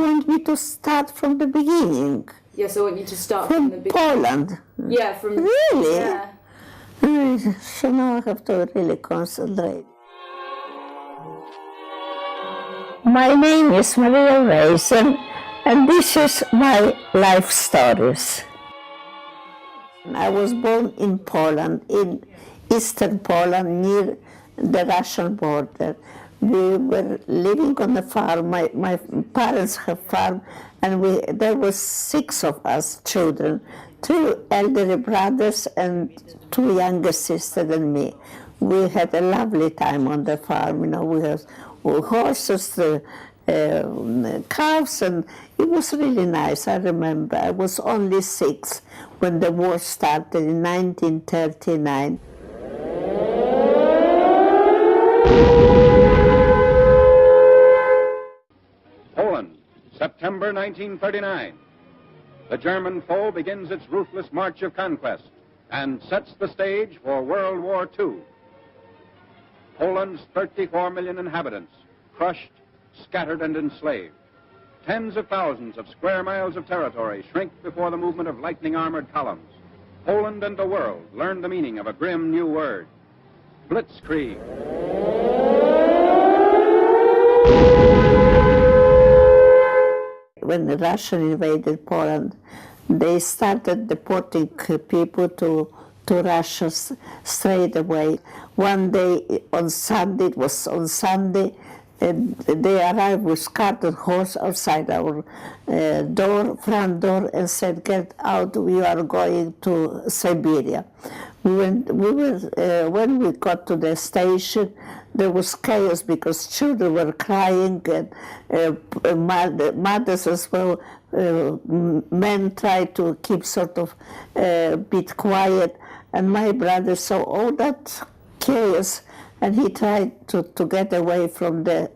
want me to start from the beginning. Yes, I want you to start from the beginning. Poland. Yeah, from... Really? Yeah. So now I have to really concentrate. My name is Maria Reisen, and this is my life stories. I was born in Poland, in eastern Poland, near the Russian border. We were living on a farm. My parents have a farm, and there were 6 of us children, 3 elderly brothers and 2 younger sisters and me. We had a lovely time on the farm. You know, we had horses, calves, and it was really nice. I remember I was only 6 when the war started in 1939. Poland, September 1939. The German foe begins its ruthless march of conquest and sets the stage for World War II. Poland's 34 million inhabitants, crushed, scattered, and enslaved. Tens of thousands of square miles of territory shrink before the movement of lightning-armored columns. Poland and the world learn the meaning of a grim new word, blitzkrieg. When the Russians invaded Poland, they started deporting people to Russia straight away. One day on Sunday, it was on Sunday, they arrived with cart and horse outside our front door, and said, "Get out, we are going to Siberia." When we got to the station, there was chaos because children were crying, and mothers as well. Men tried to keep sort of bit quiet, and my brother saw all that chaos, and he tried to get away from the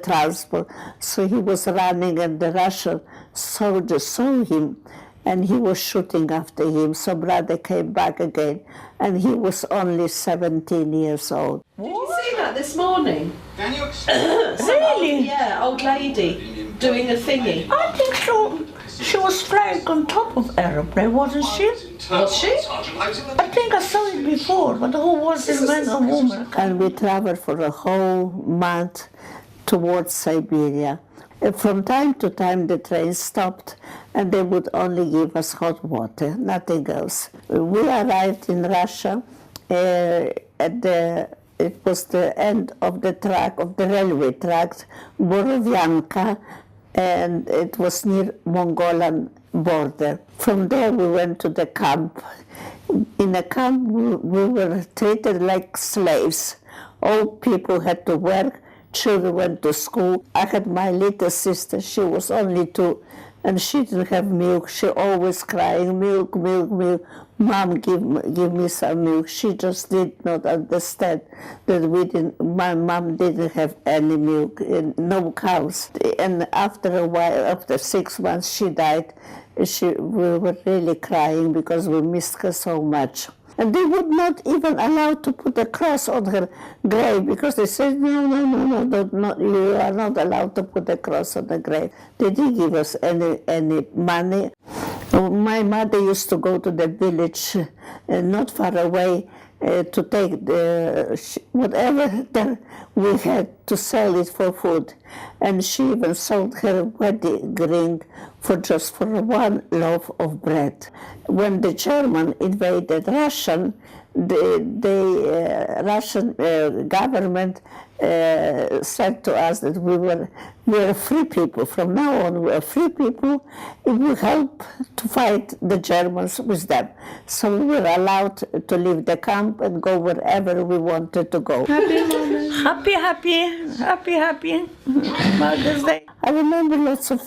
transport. So he was running, and the Russian soldiers saw him, and he was shooting after him. So brother came back again, and he was only 17 years old. Did you see that this morning? Can you explain? Really? Yeah, old lady doing a thingy. I think so. She was flying on top of aeroplane, wasn't she? Was she? I think I saw it before, but who was it, man or woman? And we traveled for a whole month towards Siberia. From time to time the train stopped, and they would only give us hot water, nothing else. We arrived in Russia it was the end of the track, of the railway track, Borovianka, and it was near Mongolian border. From there we went to the camp. In the camp we were treated like slaves. Old people had to work, children went to school. I had my little sister, she was only 2, and she didn't have milk. She always crying, milk, milk, milk. Mom, give me some milk. She just did not understand that my mom didn't have any milk, no cows. And after a while, after 6 months, she died. We were really crying because we missed her so much. And they would not even allow to put a cross on her grave because they said, no, you are not allowed to put a cross on the grave. They didn't give us any money. My mother used to go to the village not far away to take whatever we had to sell it for food. And she even sold her wedding ring for 1 loaf of bread. When the German invaded Russia, the Russian government said to us that we are free people. From now on, we are free people. It will help to fight the Germans with them. So we were allowed to leave the camp and go wherever we wanted to go. Happy Mother's Day. I remember lots of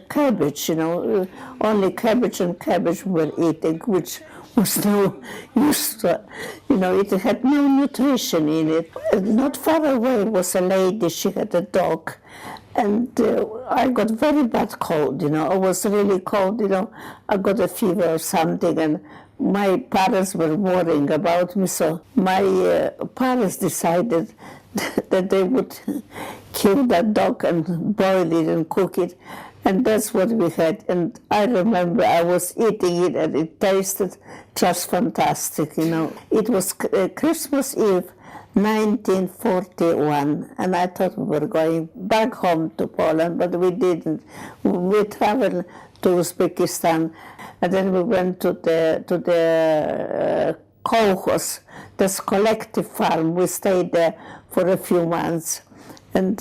cabbage, only cabbage and cabbage we were eating, which was no use to, it had no nutrition in it. Not far away was a lady, she had a dog, and I got very bad cold, I was really cold, I got a fever or something, and my parents were worrying about me, so my parents decided that they would kill that dog and boil it and cook it. And that's what we had. And I remember I was eating it and it tasted just fantastic, you know. It was Christmas Eve, 1941, and I thought we were going back home to Poland, but we didn't. We traveled to Uzbekistan, and then we went to the kolkhoz, this collective farm. We stayed there for a few months. And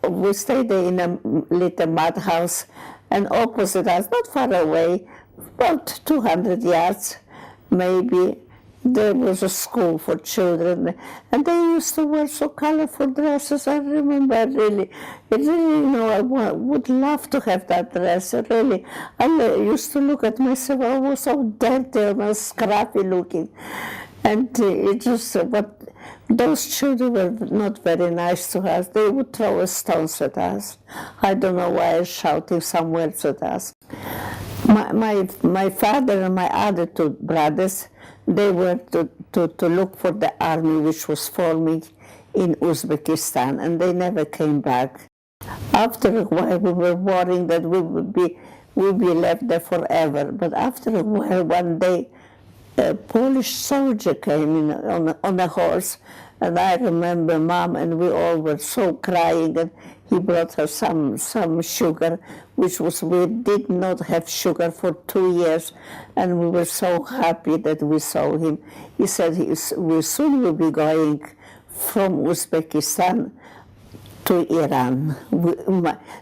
we stayed there in a little mud house, and opposite us, not far away, about 200 yards maybe, there was a school for children, and they used to wear so colorful dresses. I remember really, you know, I would love to have that dress. Really, I used to look at myself, I was so dirty and scrappy looking. And it just, but those children were not very nice to us. They would throw stones at us. I don't know why I was shouting some words at us. My father and my other two brothers, they were to look for the army which was forming in Uzbekistan, and they never came back. After a while, we were worrying that we would be left there forever. But after a while, one day, a Polish soldier came in on a horse, and I remember Mom and we all were so crying, and he brought her some sugar, which was, we did not have sugar for 2 years, and we were so happy that we saw him. He said we soon will be going from Uzbekistan to Iran.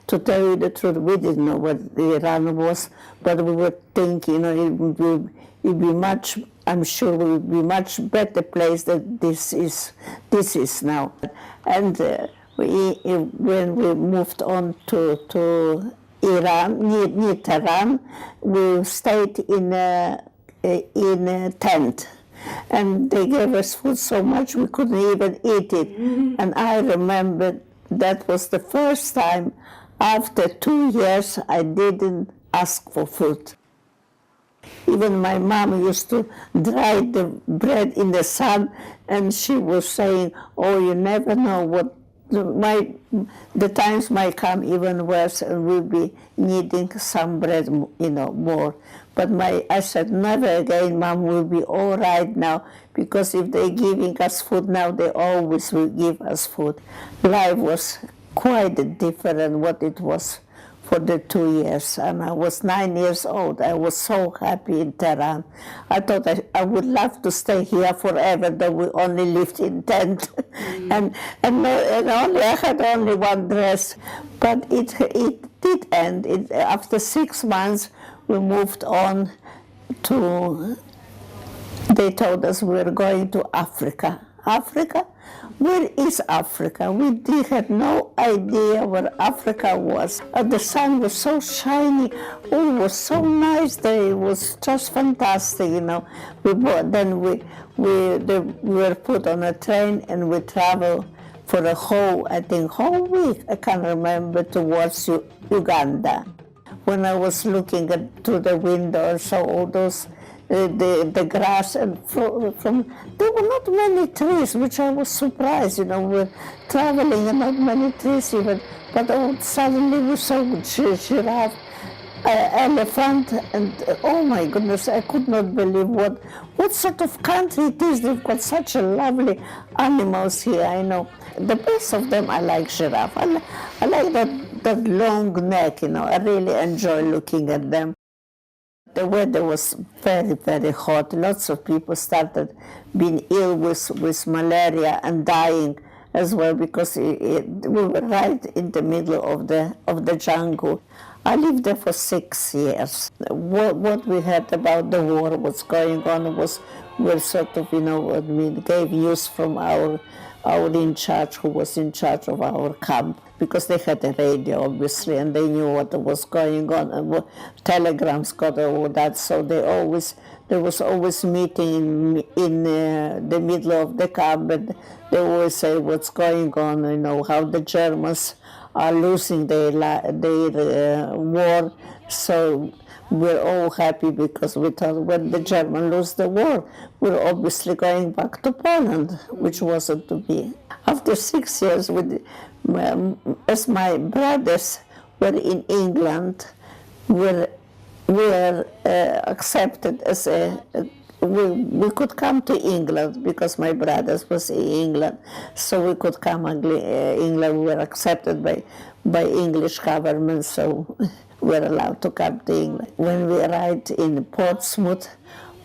To tell you the truth, we didn't know what Iran was, but we were thinking, you know, it'd be much, I'm sure it would be much better place than this is now. And when we moved on to Iran, near Tehran, we stayed in a tent. And they gave us food so much we couldn't even eat it. And I remember that was the first time after 2 years I didn't ask for food. Even my mom used to dry the bread in the sun, and she was saying, oh, you never know what, the times might come even worse and we'll be needing some bread, you know, more. But I said, never again, Mom, will be all right now, because if they're giving us food now, they always will give us food. Life was quite different what it was for the 2 years, and I was 9 years old. I was so happy in Tehran. I thought I would love to stay here forever, though we only lived in tent. and I had only one dress. But it did end. After 6 months, we moved on to, they told us we were going to Africa. Africa? Where is Africa? We had no idea where Africa was. The sun was so shiny. Oh, it was so nice there. It was just fantastic, you know. Then we were put on a train and we traveled for a whole week, I can't remember, towards Uganda. When I was looking through the window, I saw all those the grass, and from there were not many trees, which I was surprised. You know, we're traveling and not many trees even, but suddenly we saw giraffe, elephant, and oh my goodness, I could not believe what sort of country it is. They've got such a lovely animals here. I know the best of them. I like giraffe. I like that long neck. You know, I really enjoy looking at them. The weather was very, very hot. Lots of people started being ill with malaria and dying as well, because we were right in the middle of the jungle. I lived there for 6 years. What we heard about the war, what's going on, we're sort of, you know, gave news from our in charge, who was in charge of our camp, because they had a radio, obviously, and they knew what was going on, and what telegrams got all that. So there was always meeting in the middle of the camp, and they always say what's going on, you know, how the Germans are losing their war. So we're all happy, because we thought when the Germans lose the war, we're obviously going back to Poland, which wasn't to be. I after 6 years, as my brothers were in England, were accepted as we could come to England because my brothers was in England, so we could come England. We were accepted by English government, so we were allowed to come to England. When we arrived in Portsmouth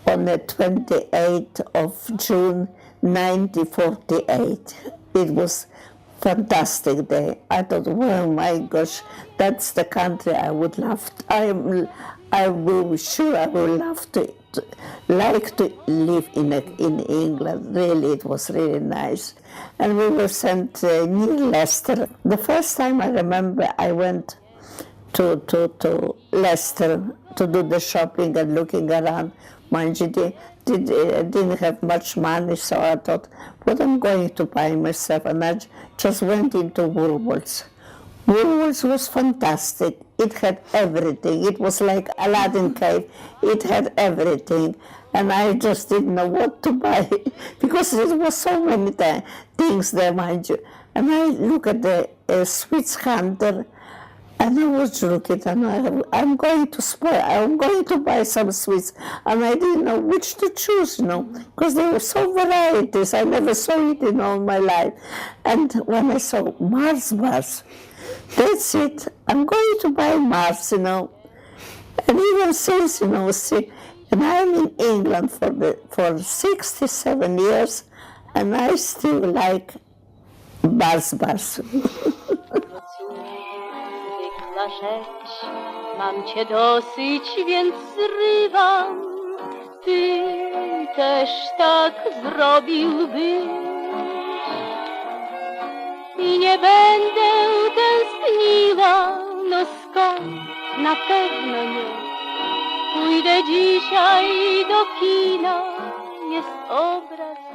on the 28th of June 1948, it was fantastic day. I thought, well, my gosh, that's the country I would love. I will love to like to live in England. Really, it was really nice. And we were sent near Leicester. The first time I remember I went to Leicester to do the shopping and looking around. Mind you, didn't have much money, so I thought, what I'm going to buy myself, and I just went into Woolworths. Woolworths was fantastic. It had everything. It was like Aladdin cave. It had everything, and I just didn't know what to buy because there was so many things there, mind you. And I look at the sweets hunter, and I was looking, and I'm going to buy some sweets, and I didn't know which to choose, because there were so varieties. I never saw it in all my life. And when I saw Mars bars, that's it. I'm going to buy Mars, And even since, and I'm in England for 67 years, and I still like Mars bars. Rzecz, mam cię dosyć, więc zrywam. Ty też tak zrobiłbyś. I nie będę tęskniła, no skąd, na pewno nie. Pójdę dzisiaj do kina, jest obraz